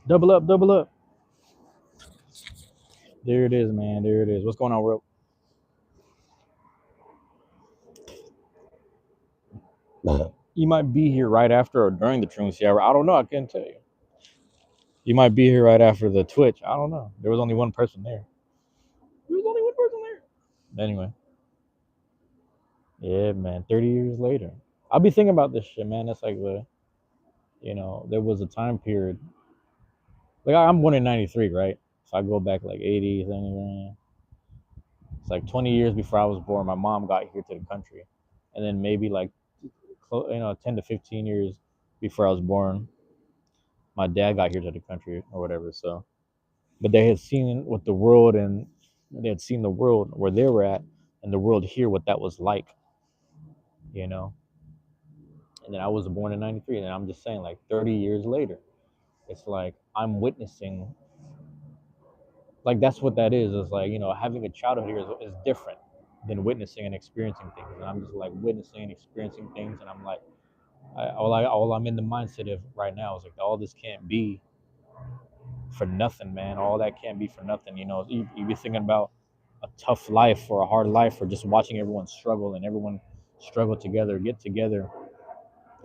Double up, double up. There it is, man. There it is. What's going on, bro? You might be here right after or during the truancy hour. I don't know. I can't tell you. You might be here right after the Twitch. I don't know. There was only one person there. There was only one person there. Anyway, yeah, man. 30 years later, I'll be thinking about this shit, man. That's like there was a time period. Like I'm born in '93, right? So I go back like 80s, anyway. It's like 20 years before I was born. My mom got here to the country, and then maybe like 10 to 15 years before I was born, my dad got here to the country or whatever. So, but they had seen what the world and they had seen the world where they were at, and the world here what that was like, you know. And then I was born in '93, and I'm just saying, like 30 years later, it's like I'm witnessing. Like that's what that is. Is like having a childhood here is different than witnessing and experiencing things. And I'm just like witnessing and experiencing things, and I'm like, all I'm in the mindset of right now is like all this can't be for nothing, man. All that can't be for nothing. You be thinking about a tough life or a hard life or just watching everyone struggle and everyone struggle together, get together,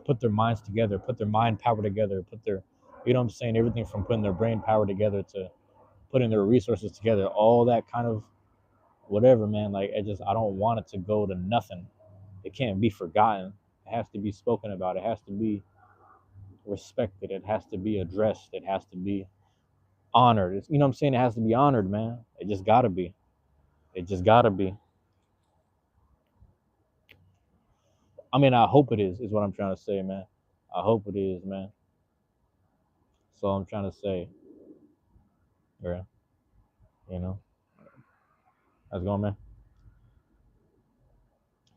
put their minds together, put their mind power together, put their, what I'm saying, everything from putting their brain power together to putting their resources together, all that kind of whatever, man. Like, I don't want it to go to nothing. It can't be forgotten. It has to be spoken about. It has to be respected. It has to be addressed. It has to be honored. You know what I'm saying? It has to be honored, man. It just gotta be. It just gotta be. I mean, I hope it is what I'm trying to say, man. I hope it is, man. So I'm trying to say, yeah, you know, how's it going, man?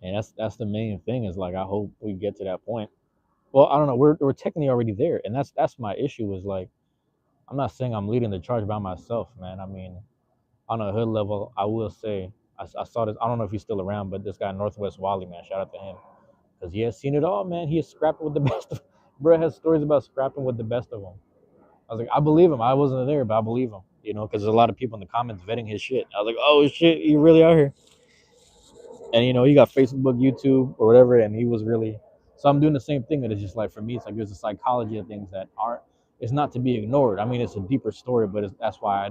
And that's the main thing is like I hope we get to that point. Well, I don't know. We're technically already there, and that's my issue. Is like I'm not saying I'm leading the charge by myself, man. I mean, on a hood level, I will say I saw this. I don't know if he's still around, but this guy Northwest Wally, man, shout out to him because he has seen it all, man. He is scrapping with the best. Bro has stories about scrapping with the best of them. I was like, I believe him. I wasn't there, but I believe him. Because there's a lot of people in the comments vetting his shit. I was like, oh shit, you really out here? And he got Facebook, YouTube, or whatever, and he was really. So I'm doing the same thing. And it's just like for me, it's like there's a psychology of things that aren't. It's not to be ignored. I mean, it's a deeper story, but that's why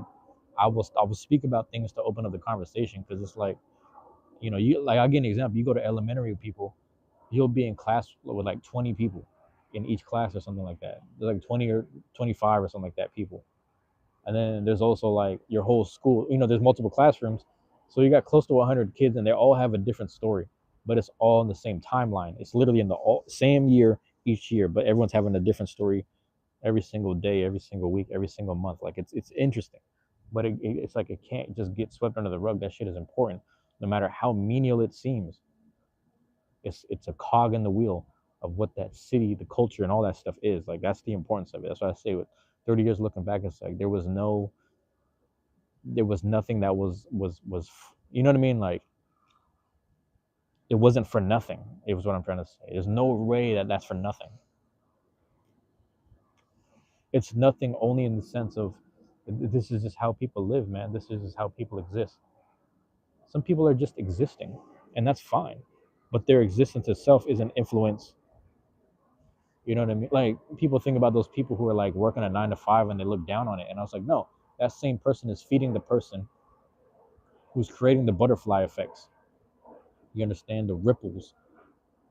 I will speak about things to open up the conversation because it's like you like I'll give an example. You go to elementary people, you'll be in class with like 20 people in each class or something like that. There's like 20 or 25 or something like that people. And then there's also like your whole school. There's multiple classrooms, so you got close to 100 kids, and they all have a different story, but it's all in the same timeline. It's literally in the same year each year, but everyone's having a different story every single day, every single week, every single month. Like it's interesting, but it's like it can't just get swept under the rug. That shit is important, no matter how menial it seems. It's a cog in the wheel of what that city, the culture, and all that stuff is. Like that's the importance of it. That's why I say with 30 years looking back, it's like there was nothing that was you know what I mean? Like it wasn't for nothing. It was what I'm trying to say. There's no way that that's for nothing. It's nothing only in the sense of this is just how people live, man. This is just how people exist. Some people are just existing, and that's fine. But their existence itself is an influence. You know what I mean? Like people think about those people who are like working a 9 to 5 and they look down on it. And I was like, no, that same person is feeding the person who's creating the butterfly effects. You understand the ripples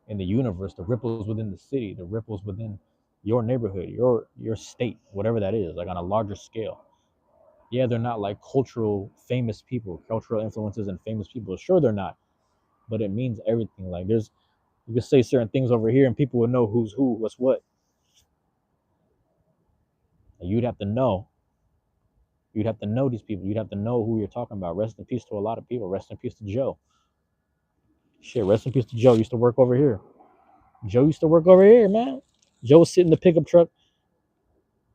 in the universe, the ripples within the city, the ripples within your neighborhood, your state, whatever that is, like on a larger scale. Yeah, they're not like cultural famous people, cultural influences and famous people. Sure, they're not, but it means everything. Like you can say certain things over here, and people will know who's who, what's what. And you'd have to know. You'd have to know these people. You'd have to know who you're talking about. Rest in peace to a lot of people. Rest in peace to Joe. Shit, rest in peace to Joe. Used to work over here. Joe used to work over here, man. Joe was sitting in the pickup truck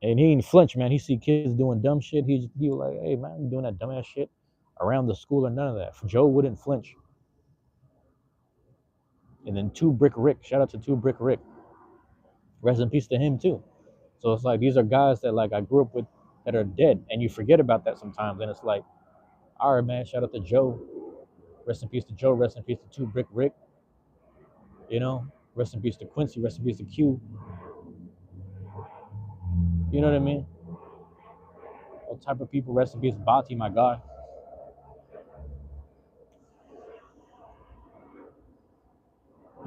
and he didn't flinch, man. He see kids doing dumb shit. He was like, hey, man, you doing that dumbass shit around the school or none of that. Joe wouldn't flinch. And then Two Brick Rick. Shout out to Two Brick Rick. Rest in peace to him, too. So it's like these are guys that like I grew up with. that are dead, and you forget about that sometimes. And it's like, all right, man, shout out to Joe. Rest in peace to Joe. Rest in peace to Two Brick Rick. You know, rest in peace to Quincy. Rest in peace to Q. You know what I mean? All type of people. Rest in peace to Bati, my guy.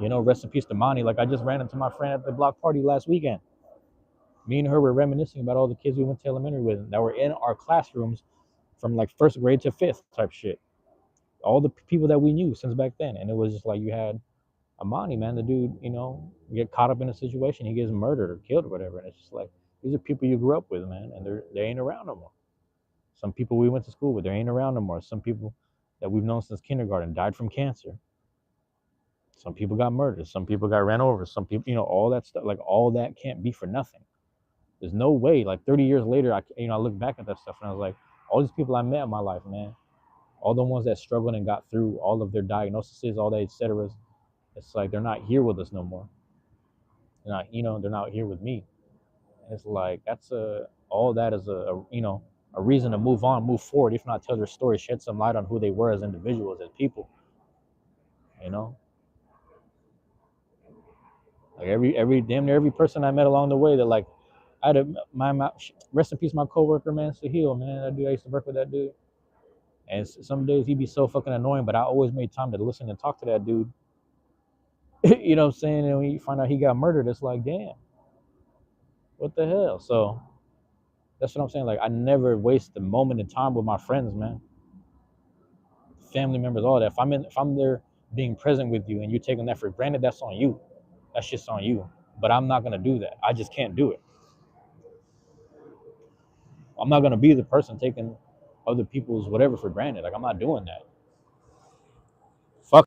You know, rest in peace to Monty. Like I just ran into my friend at the block party last weekend. Me and her were reminiscing about all the kids we went to elementary with that were in our classrooms from like first grade to fifth type shit. All the people that we knew since back then. And it was just like you had Amani, man, the dude, you know, get caught up in a situation, he gets murdered or killed or whatever. And it's just like, these are people you grew up with, man, and they ain't around no more. Some people we went to school with, they ain't around no more. Some people that we've known since kindergarten died from cancer. Some people got murdered. Some people got ran over. Some people, you know, all that stuff, like all that can't be for nothing. There's no way, like 30 years later, I look back at that stuff and I was like, all these people I met in my life, man, all the ones that struggled and got through all of their diagnoses, all that, etc. It's like they're not here with us no more. They're not, they're not here with me. And it's like that's all that is a reason to move on, move forward. If not, tell their story, shed some light on who they were as individuals, as people. You know, like every damn near every person I met along the way that like I had my rest in peace, my coworker, man, Sahil, man, that dude I used to work with that dude. And some days he'd be so fucking annoying, but I always made time to listen and talk to that dude. You know what I'm saying? And when you find out he got murdered, it's like, damn, what the hell? So that's what I'm saying. Like, I never waste a moment in time with my friends, man, family members, all that. If I'm there being present with you and you're taking that for granted, that's on you. That's just on you. But I'm not gonna do that. I just can't do it. I'm not gonna be the person taking other people's whatever for granted. Like, I'm not doing that. Fuck.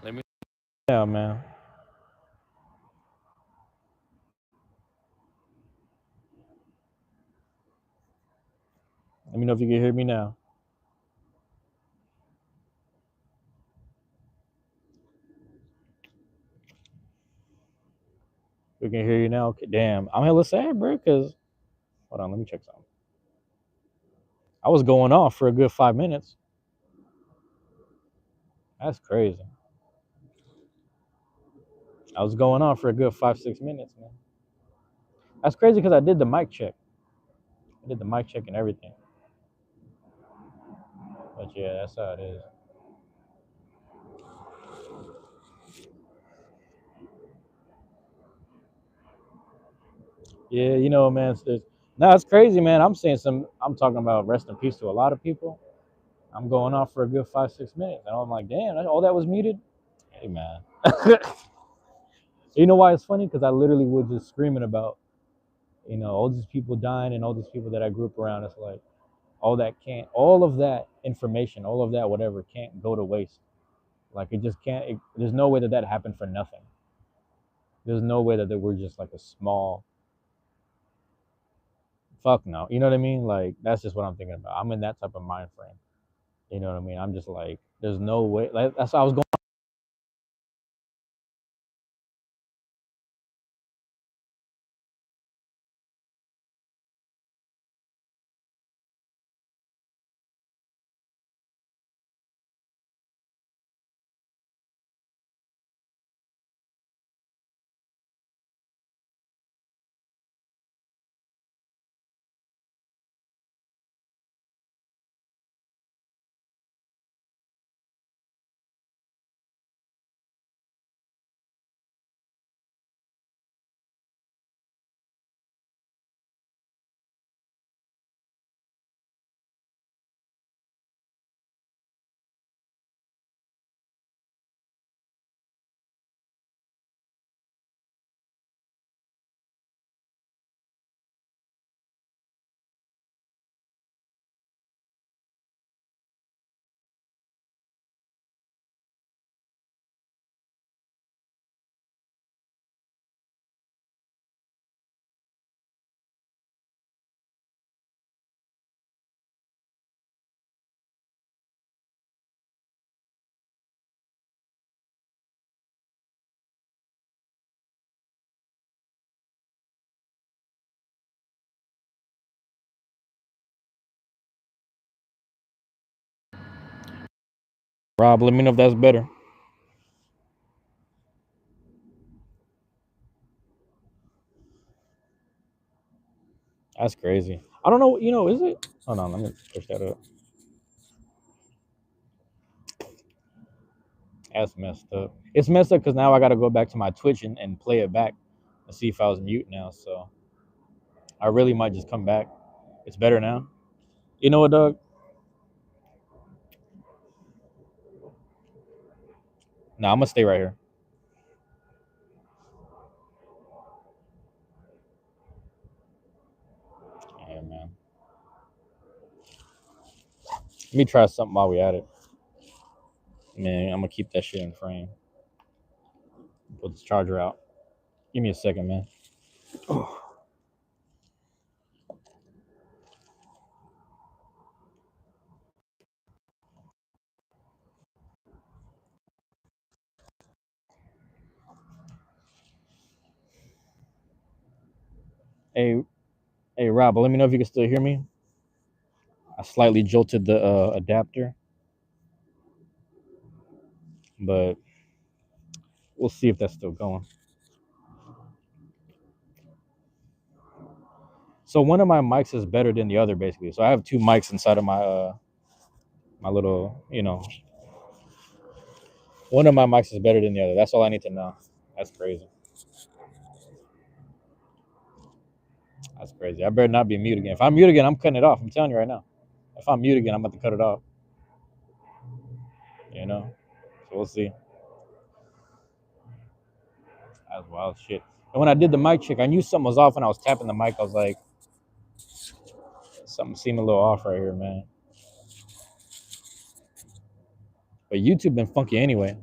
Let me. Yeah, man. Let me know if you can hear me now. We can hear you now. Okay, damn, I'm hella sad, bro. Cause hold on, let me check something. I was going off for a good 5 minutes. That's crazy. I was going on for a good 5 6 minutes, man. That's crazy because I did the mic check. I did the mic check and everything. But yeah, that's how it is. Yeah, man. No, it's crazy, man. I'm talking about rest in peace to a lot of people. I'm going off for a good 5 6 minutes, and I'm like, damn, all that was muted. Hey, man. You know why it's funny? Because I literally was just screaming about, all these people dying and all these people that I grew up around. It's like all of that information, all of that whatever can't go to waste. Like it just can't. There's no way that happened for nothing. There's no way that we're just like a small fuck no. You know what I mean? Like that's just what I'm thinking about. I'm in that type of mind frame. You know what I mean? I'm just like, there's no way. Like that's how I was going. Rob, let me know if that's better. That's crazy. I don't know. Is it? Hold on, let me push that up. That's messed up. It's messed up because now I got to go back to my Twitch and play it back and see if I was mute now. So I really might just come back. It's better now. You know what, Doug? Nah, I'm gonna stay right here. Yeah, man. Let me try something while we at it. Man, I'm gonna keep that shit in frame. Put this charger out. Give me a second, man. Oh. Hey, hey, Rob. Let me know if you can still hear me. I slightly jolted the adapter, but we'll see if that's still going. So one of my mics is better than the other, basically. So I have two mics inside of my little, one of my mics is better than the other. That's all I need to know. That's crazy. That's crazy. I better not be mute again. If I'm mute again, I'm cutting it off. I'm telling you right now. If I'm mute again, I'm about to cut it off. You know. So we'll see. That's wild shit. And when I did the mic check, I knew something was off when I was tapping the mic. I was like, something seemed a little off right here, man. But YouTube been funky anyway.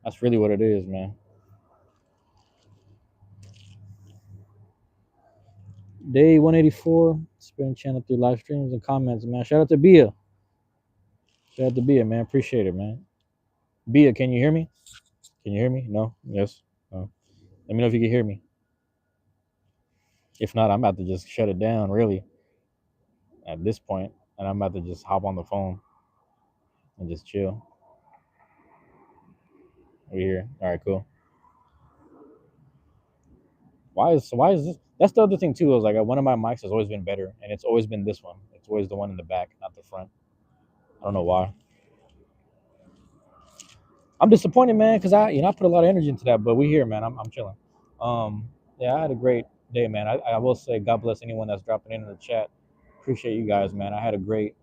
That's really what it is, man. Day 184, Spin Channel 3 live streams and comments, man. Shout out to Bia. Shout out to Bia, man. Appreciate it, man. Bia, can you hear me? Can you hear me? No? Yes? No. Let me know if you can hear me. If not, I'm about to just shut it down, really, at this point, and I'm about to just hop on the phone and just chill. We here. All right, cool. Why is this? That's the other thing too. Is like one of my mics has always been better, and it's always been this one. It's always the one in the back, not the front. I don't know why. I'm disappointed, man, because I put a lot of energy into that, but we here, man. I'm chilling. Yeah, I had a great day, man. I will say God bless anyone that's dropping in the chat. Appreciate you guys, man. I had a great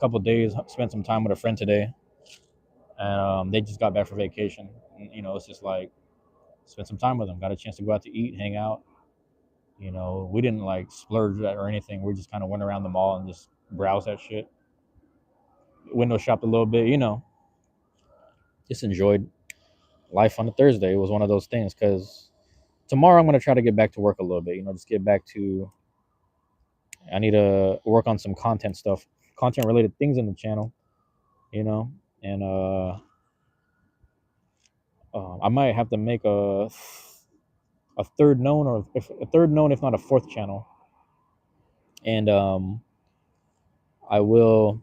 couple days. Spent some time with a friend today, and they just got back for vacation. And, it's just like spent some time with them. Got a chance to go out to eat, hang out. We didn't like splurge or anything. We just kind of went around the mall and just browsed that shit. Window shopped a little bit, just enjoyed life on a Thursday. It was one of those things because tomorrow I'm going to try to get back to work a little bit, just get back to, I need to work on some content stuff, content related things in the channel, and I might have to make a third known or if a third known, if not a fourth channel. And I will,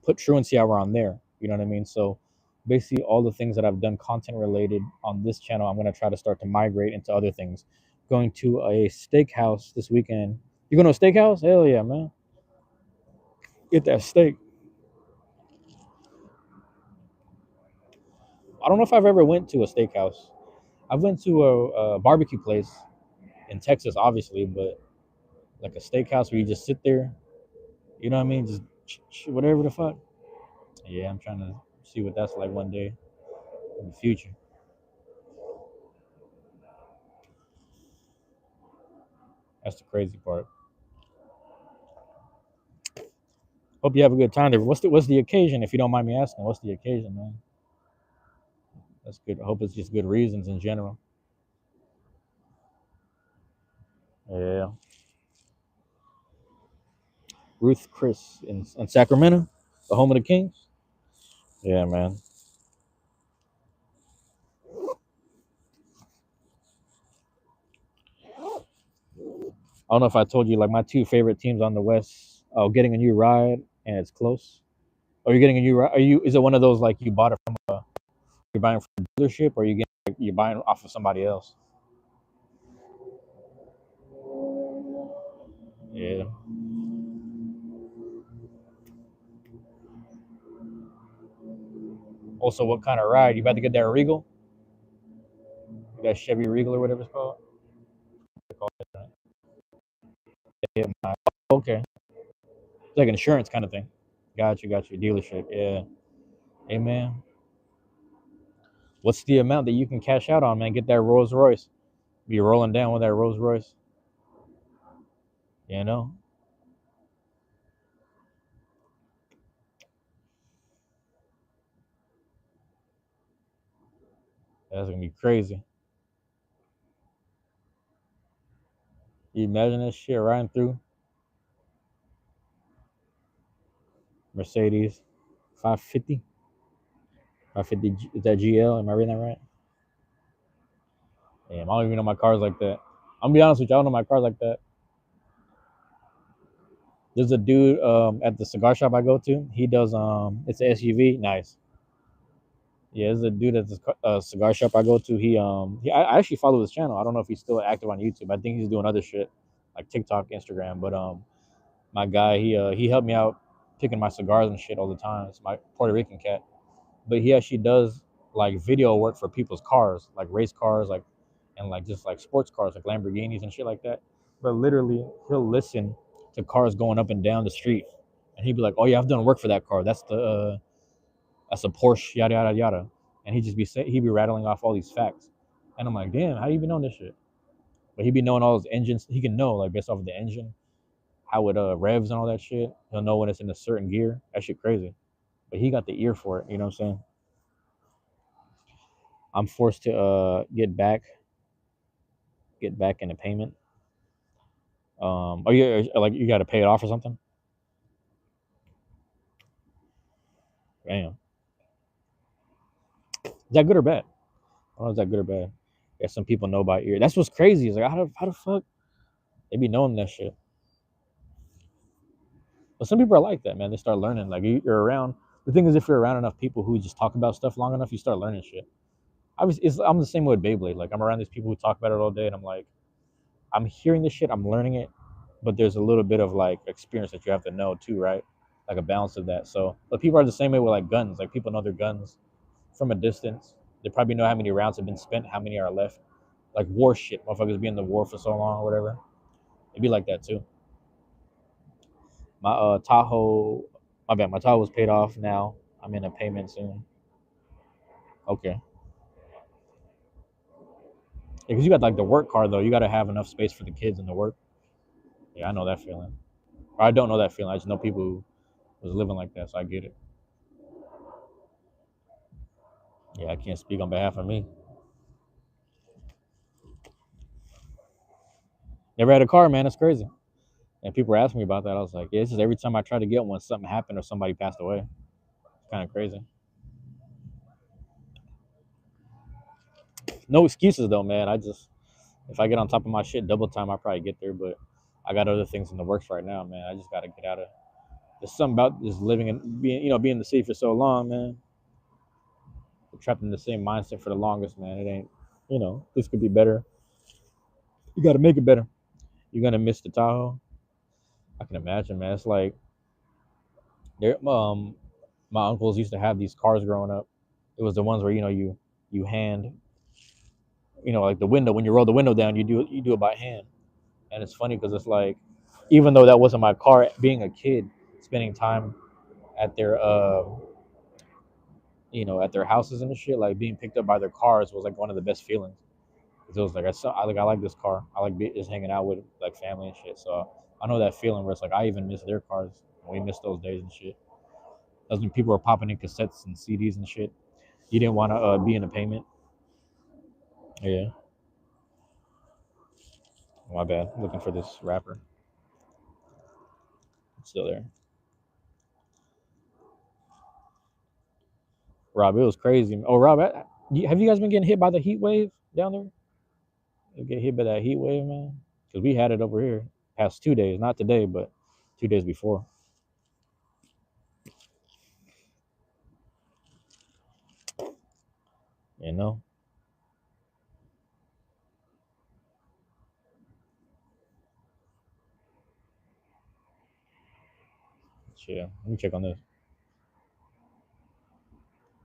put Truancy Hour on there. You know what I mean? So basically, all the things that I've done content related on this channel, I'm gonna try to start to migrate into other things. Going to a steakhouse this weekend. You going to a steakhouse? Hell yeah, man! Get that steak. I don't know if I've ever went to a steakhouse. I've went to a barbecue place in Texas, obviously, but like a steakhouse where you just sit there. You know what I mean? Just whatever the fuck. Yeah, I'm trying to see what that's like one day in the future. That's the crazy part. Hope you have a good time there. What's the occasion, if you don't mind me asking? What's the occasion, man? That's good. I hope it's just good reasons in general. Yeah. Ruth Chris in Sacramento, the home of the Kings. Yeah, man. I don't know if I told you, like my two favorite teams on the West. Oh, getting a new ride and it's close. Are you getting a new? Are you? Is it one of those like you bought it from a? You're buying from a dealership, or you're buying off of somebody else? Yeah. Also, what kind of ride? You about to get that Regal? That Chevy Regal or whatever it's called? Yeah, okay. It's like an insurance kind of thing. Got you. Dealership. Yeah. Hey man, what's the amount that you can cash out on, man? Get that Rolls Royce. Be rolling down with that Rolls Royce. You know, that's gonna be crazy. You imagine that shit riding through Mercedes 550, 550. Is that GL? Am I reading that right? Damn, I don't even know my cars like that. I'm gonna be honest with you, I don't know my cars like that. There's a dude at the cigar shop I go to. He does it's an SUV. Nice. Yeah, there's a dude at the cigar shop I go to. I actually follow his channel. I don't know if he's still active on YouTube. I think he's doing other shit like TikTok, Instagram. But my guy, he helped me out picking my cigars and shit all the time. It's my Puerto Rican cat. But he actually does like video work for people's cars, like race cars, like and like just like sports cars, like Lamborghinis and shit like that. But literally, he'll listen to cars going up and down the street, and he'd be like, "Oh yeah, I've done work for that car. That's a Porsche, yada yada yada." And he'd be rattling off all these facts, and I'm like, "Damn, how do you be knowing this shit?" But he'd be knowing all his engines. He can know like based off of the engine, how it revs and all that shit. He'll know when it's in a certain gear. That shit crazy. But he got the ear for it. You know what I'm saying? I'm forced to get back in a payment. Oh yeah, like you got to pay it off or something. Damn, is that good or bad? I don't know if that good or bad. Yeah, some people know by ear. That's what's crazy. Is like how the fuck they be knowing that shit. But some people are like that, man. They start learning. Like you're around. The thing is, if you're around enough people who just talk about stuff long enough, you start learning shit. I'm the same way with Beyblade. Like I'm around these people who talk about it all day, and I'm like, I'm hearing this shit, I'm learning it, but there's a little bit of like experience that you have to know too, right? Like a balance of that. So, but people are the same way with like guns. Like people know their guns from a distance. They probably know how many rounds have been spent, how many are left. Like war shit, motherfuckers be in the war for so long or whatever. It'd be like that too. My Tahoe, my bad, my Tahoe was paid off now. I'm in a payment soon. Okay. Because you got like the work car though, you got to have enough space for the kids and the work. Yeah, I know that feeling. Or I don't know that feeling. I just know people who was living like that, so I get it. Yeah, I can't speak on behalf of me. Never had a car, man. It's crazy. And people were asking me about that. I was like, yeah, it's just every time I try to get one, something happened or somebody passed away. It's kind of crazy. No excuses though, man. If I get on top of my shit double time, I probably get there. But I got other things in the works right now, man. I just got to get out of. There's something about just living and being in the city for so long, man. Trapped in the same mindset for the longest, man. It ain't, this could be better. You got to make it better. You're gonna miss the Tahoe. I can imagine, man. It's like there. My uncles used to have these cars growing up. It was the ones where you hand, like the window, when you roll the window down, you do it by hand. And it's funny because it's like, even though that wasn't my car, being a kid, spending time at their houses and shit, like being picked up by their cars was like one of the best feelings. 'Cause it was like I like this car. I like just hanging out with like family and shit. So I know that feeling where it's like I even miss their cars. We miss those days and shit. That's when people were popping in cassettes and CDs and shit. You didn't want to be in a payment. Yeah, my bad. Looking for this rapper. It's still there. Rob, it was crazy. Oh, Rob, have you guys been getting hit by the heat wave down there? You get hit by that heat wave, man? Because we had it over here past 2 days, not today, but 2 days before. You know. Shit. Let me check on this.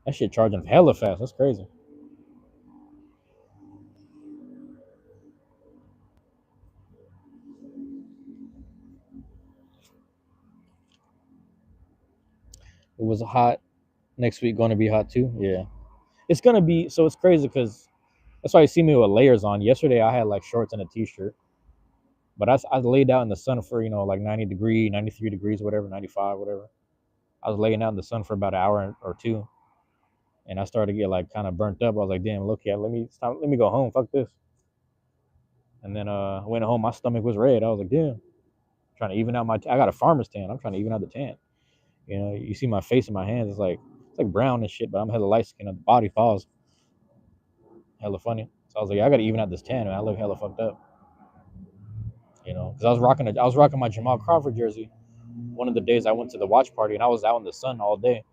That shit charging hella fast. That's crazy. It was hot. Next week going to be hot too. Yeah. It's gonna be so. It's crazy because that's why you see me with layers on. Yesterday I had like shorts and a t-shirt, but I laid out in the sun for like 90 degree, 93 degrees, whatever, 95, whatever. I was laying out in the sun for about an hour or two, and I started to get like kind of burnt up. I was like, damn, look, yeah, let me stop. Let me go home. Fuck this. And then I went home. My stomach was red. I was like, damn. Trying to even out my. I got a farmer's tan. I'm trying to even out the tan. You see my face and my hands. It's like brown and shit, but I'm hella light skin. The body falls hella funny. So I was like, I gotta even out this tan, man. I look hella fucked up. Because I was rocking my Jamal Crawford jersey one of the days I went to the watch party, and I was out in the sun all day,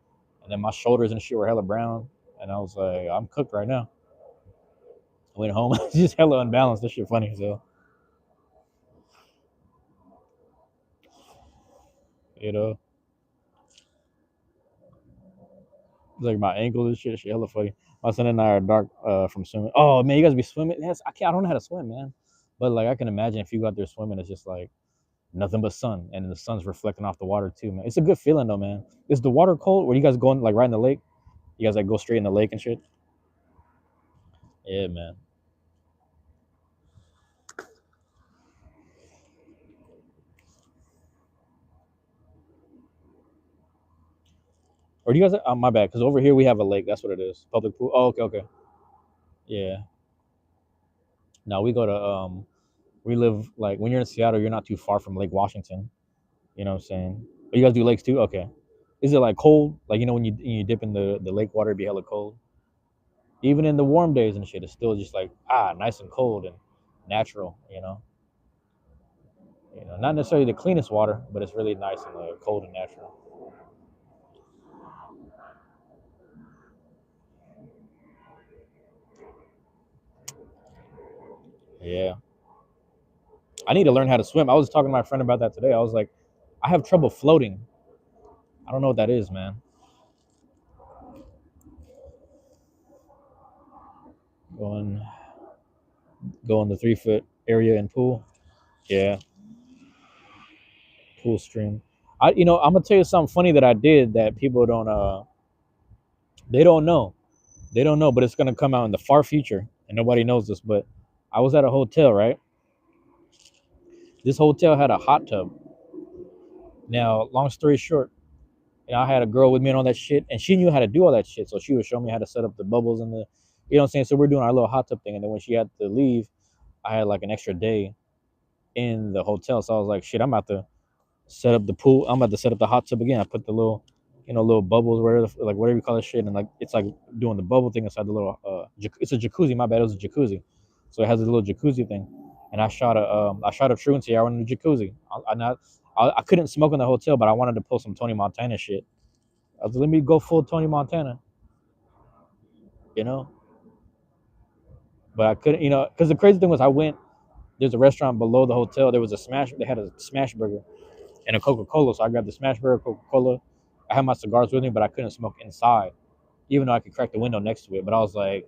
and then my shoulders and shit were hella brown, and I was like, I'm cooked right now. I went home, just hella unbalanced. This shit funny, so you know, it's like my ankles and shit hella funny. My son and I are dark from swimming. Oh man, you guys be swimming? Yes, I can't. I don't know how to swim, man. But like, I can imagine if you go out there swimming, it's just like nothing but sun, and the sun's reflecting off the water too, man. It's a good feeling though, man. Is the water cold? Were you guys going like right in the lake? You guys like go straight in the lake and shit? Yeah, man. Or do you guys? My bad, because over here we have a lake. That's what it is. Public pool. Oh, okay, okay. Yeah. Now we go to We live like when you're in Seattle, you're not too far from Lake Washington. You know what I'm saying? But you guys do lakes too? Okay. Is it like cold? Like when you dip in the lake water, it'd be hella cold. Even in the warm days and shit, it's still just like nice and cold and natural. Not necessarily the cleanest water, but it's really nice and cold and natural. Yeah. I need to learn how to swim. I was talking to my friend about that today. I was like, I have trouble floating. I don't know what that is, man. Going go in the 3 foot area in pool. Yeah, pool stream. I'm gonna tell you something funny that I did that people don't they don't know. They don't know, but it's gonna come out in the far future, and nobody knows this. But I was at a hotel, right? This hotel had a hot tub. Now, long story short, I had a girl with me and all that shit, and she knew how to do all that shit. So she was showing me how to set up the bubbles and what I'm saying. So we're doing our little hot tub thing, and then when she had to leave, I had like an extra day in the hotel. So I was like, shit, I'm about to set up the pool. I'm about to set up the hot tub again. I put the little, little bubbles, whatever you call it, shit, and like it's like doing the bubble thing inside the little. It's a jacuzzi. My bad, it was a jacuzzi, so it has a little jacuzzi thing. And I shot a truancy hour in the jacuzzi. I couldn't smoke in the hotel, but I wanted to pull some Tony Montana shit. I was like, let me go full Tony Montana, you know. But I couldn't, because the crazy thing was I went. There's a restaurant below the hotel. There was a smash. They had a smash burger and a Coca Cola. So I grabbed the smash burger, Coca Cola. I had my cigars with me, but I couldn't smoke inside, even though I could crack the window next to it. But I was like,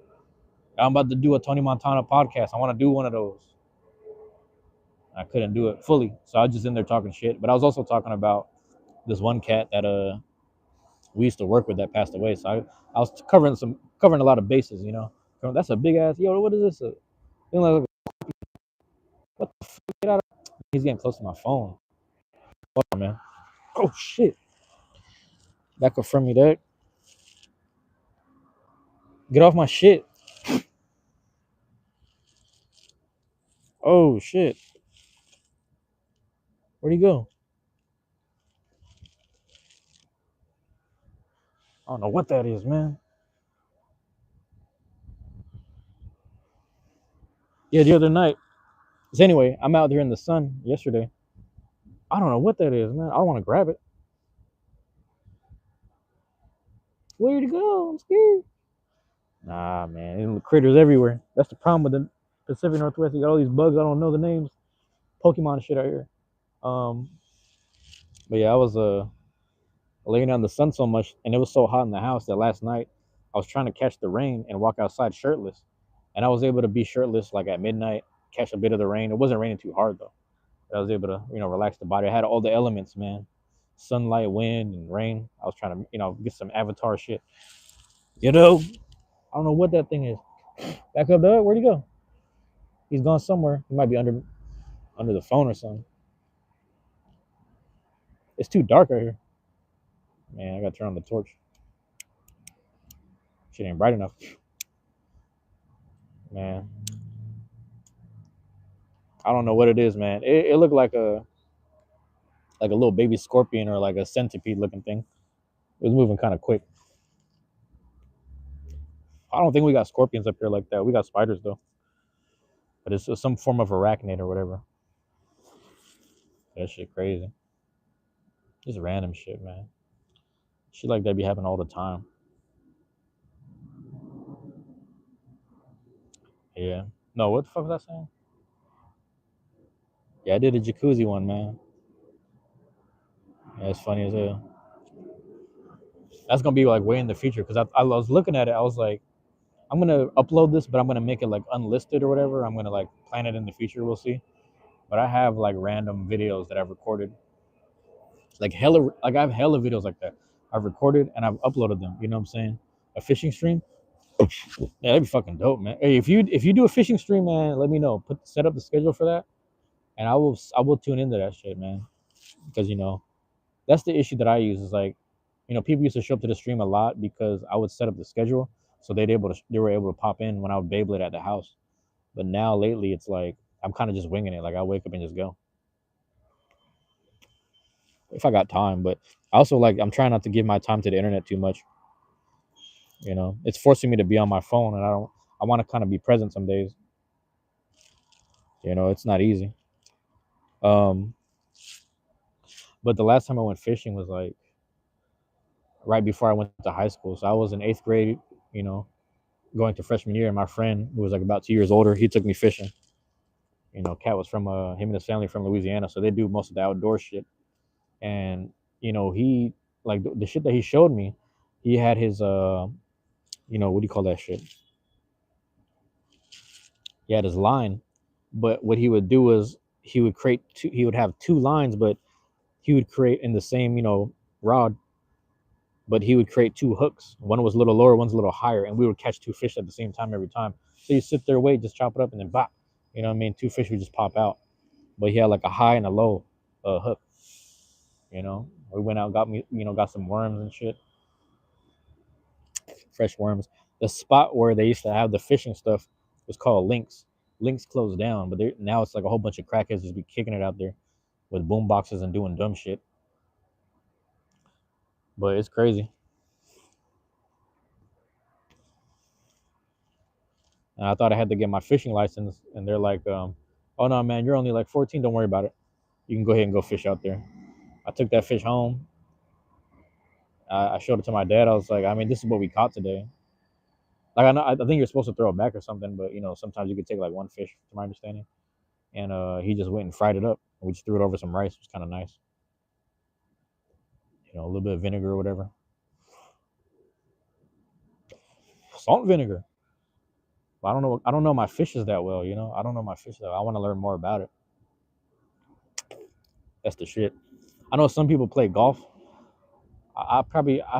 I'm about to do a Tony Montana podcast. I want to do one of those. I couldn't do it fully, so I was just in there talking shit. But I was also talking about this one cat that we used to work with that passed away. So I was covering a lot of bases. That's a big ass. Yo, what is this? What the fuck? Get out of. He's getting close to my phone. Hold on, man. Oh shit. That could from me, that. Get off my shit. Oh shit. Where'd he go? I don't know what that is, man. Yeah, the other night. So anyway, I'm out there in the sun yesterday. I don't know what that is, man. I want to grab it. Where'd it go? I'm scared. Nah, man, critters everywhere. That's the problem with the Pacific Northwest. You got all these bugs. I don't know the names. Pokemon shit out here. Um, but yeah, I was laying out in the sun so much, and it was so hot in the house that last night I was trying to catch the rain and walk outside shirtless, and I was able to be shirtless like at midnight, catch a bit of the rain. It wasn't raining too hard though. I was able to relax the body. I had all the elements, man. Sunlight, wind, and rain. I was trying to get some Avatar shit. I don't know what that thing is. Back up, Doug. Where'd he go? He's gone somewhere. He might be under the phone or something. It's too dark right here. Man, I gotta turn on the torch. Shit ain't bright enough. Man, I don't know what it is, man. It looked like a little baby scorpion or like a centipede looking thing. It was moving kind of quick. I don't think we got scorpions up here like that. We got spiders though, but it's some form of arachnid or whatever. That shit crazy. Just random shit, man. Shit like that be happening all the time. Yeah. No, what the fuck was I saying? Yeah, I did a jacuzzi one, man. Yeah, it's funny as hell. That's gonna be like way in the future because I was looking at it. I was like, I'm gonna upload this, but I'm gonna make it like unlisted or whatever. I'm gonna like plan it in the future. We'll see. But I have like random videos that I've recorded, like hella, like I have hella videos like that. I've recorded and I've uploaded them. You know what I'm saying? A fishing stream. Yeah, that'd be fucking dope, man. Hey, if you do a fishing stream, man, let me know. Set up the schedule for that, and I will tune into that shit, man. Because that's the issue that I use is like, people used to show up to the stream a lot because I would set up the schedule, so they were able to pop in when I would Beyblade at the house. But now lately, it's like I'm kind of just winging it. Like I wake up and just go if I got time. But I also like I'm trying not to give my time to the internet too much. It's forcing me to be on my phone, and I don't. I want to kind of be present some days. It's not easy. Um, but the last time I went fishing was like right before I went to high school. So I was in eighth grade. You know, going to freshman year, and my friend who was like about 2 years older, he took me fishing. Cat was from him and his family from Louisiana, so they do most of the outdoor shit. And he like the shit that he showed me, he had his what do you call that shit? He had his line, but what he would do is he would create two. He would have two lines, but he would create in the same rod, but he would create two hooks. One was a little lower, one's a little higher, and we would catch two fish at the same time every time. So you sit there, wait, just chop it up, and then bop. You know what I mean? Two fish would just pop out. But he had like a high and a low hook. We went out, got some worms and shit, fresh worms. The spot where they used to have the fishing stuff was called Links. Links closed down, but now it's like a whole bunch of crackheads just be kicking it out there with boom boxes and doing dumb shit. But it's crazy. And I thought I had to get my fishing license, and they're like, "Oh no, man, you're only like 14. Don't worry about it. You can go ahead and go fish out there." I took that fish home. I showed it to my dad. I was like, "I mean, this is what we caught today." Like I think you're supposed to throw it back or something, but sometimes you could take like one fish, to my understanding. And he just went and fried it up. We just threw it over some rice. It was kind of nice. A little bit of vinegar or whatever. Salt and vinegar. But I don't know. I don't know my fishes that well. I don't know my fish that well. I want to learn more about it. That's the shit. I know some people play golf. I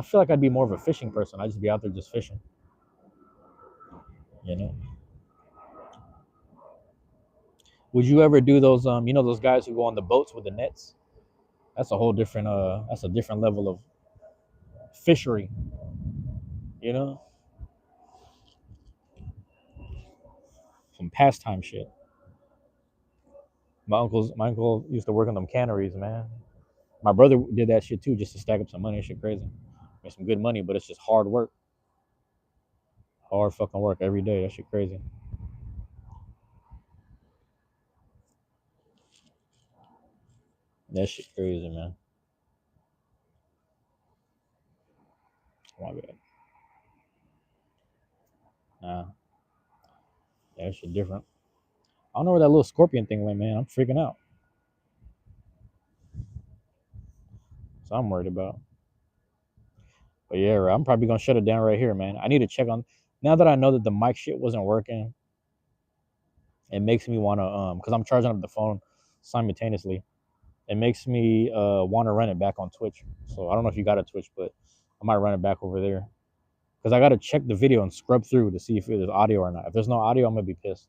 feel like I'd be more of a fishing person. I'd just be out there just fishing. You know. Would you ever do those? Those guys who go on the boats with the nets. That's a whole different. That's a different level of fishery. You know, some pastime shit. My uncle used to work on them canneries, man. My brother did that shit too, just to stack up some money. Shit crazy. Make some good money, but it's just hard work. Hard fucking work every day. That shit crazy. That shit crazy, man. Oh my bad. Yeah, that shit different. I don't know where that little scorpion thing went, man. I'm freaking out. So I'm worried about. But yeah, right, I'm probably gonna shut it down right here, man. I need to check on. Now that I know that the mic shit wasn't working, it makes me wanna because I'm charging up the phone simultaneously. It makes me want to run it back on Twitch. So I don't know if you got a Twitch, but I might run it back over there because I gotta check the video and scrub through to see if there's audio or not. If there's no audio, I'm gonna be pissed.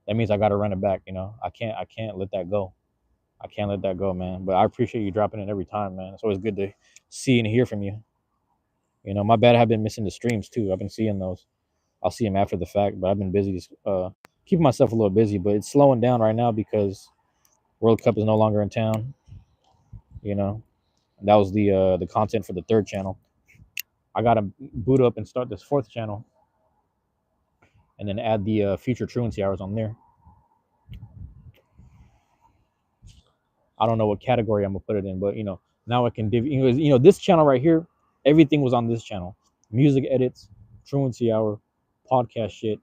That means I gotta run it back. You know, I can't let that go. I can't let that go, man. But I appreciate you dropping in every time, man. It's always good to see and hear from you. You know, my bad. I've been missing the streams too. I've been seeing those. I'll see them after the fact, but I've been busy, keeping myself a little busy. But it's slowing down right now because World Cup is no longer in town. You know, that was the content for the third channel. I gotta boot up and start this fourth channel, and then add the future truancy hours on there. I don't know what category I'm gonna put it in, but you know, now I can this channel right here, everything was on this channel. Music edits, truancy hour, podcast shit,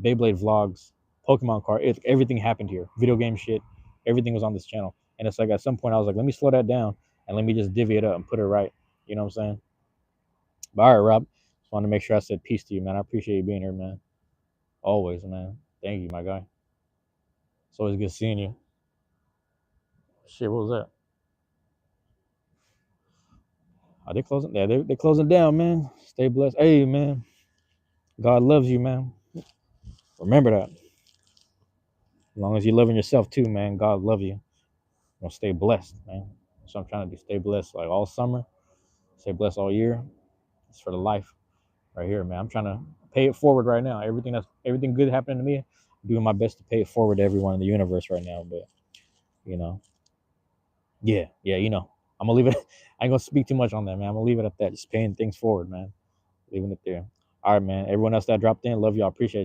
Beyblade vlogs, Pokemon card, everything happened here. Video game shit, everything was on this channel. And it's like at some point I was like, let me slow that down and let me just divvy it up and put it right. You know what I'm saying? But all right, Rob. Just wanted to make sure I said peace to you, man. I appreciate you being here, man. Always, man. Thank you, my guy. It's always good seeing you. Shit, what was that? Are they closing? Yeah, they're closing down, man. Stay blessed. Hey, man. God loves you, man. Remember that. As long as you're loving yourself too, man, God love you. Gonna stay blessed, man. That's what I'm trying to do. Stay blessed like all summer. Stay blessed all year. It's for the life right here, man. I'm trying to pay it forward right now. Everything good happening to me, I'm doing my best to pay it forward to everyone in the universe right now. But you know, yeah, you know. I'm gonna leave it. I ain't gonna speak too much on that, man. I'm gonna leave it at that. Just paying things forward, man. Leaving it there. All right, man. Everyone else that dropped in, love y'all. Appreciate you.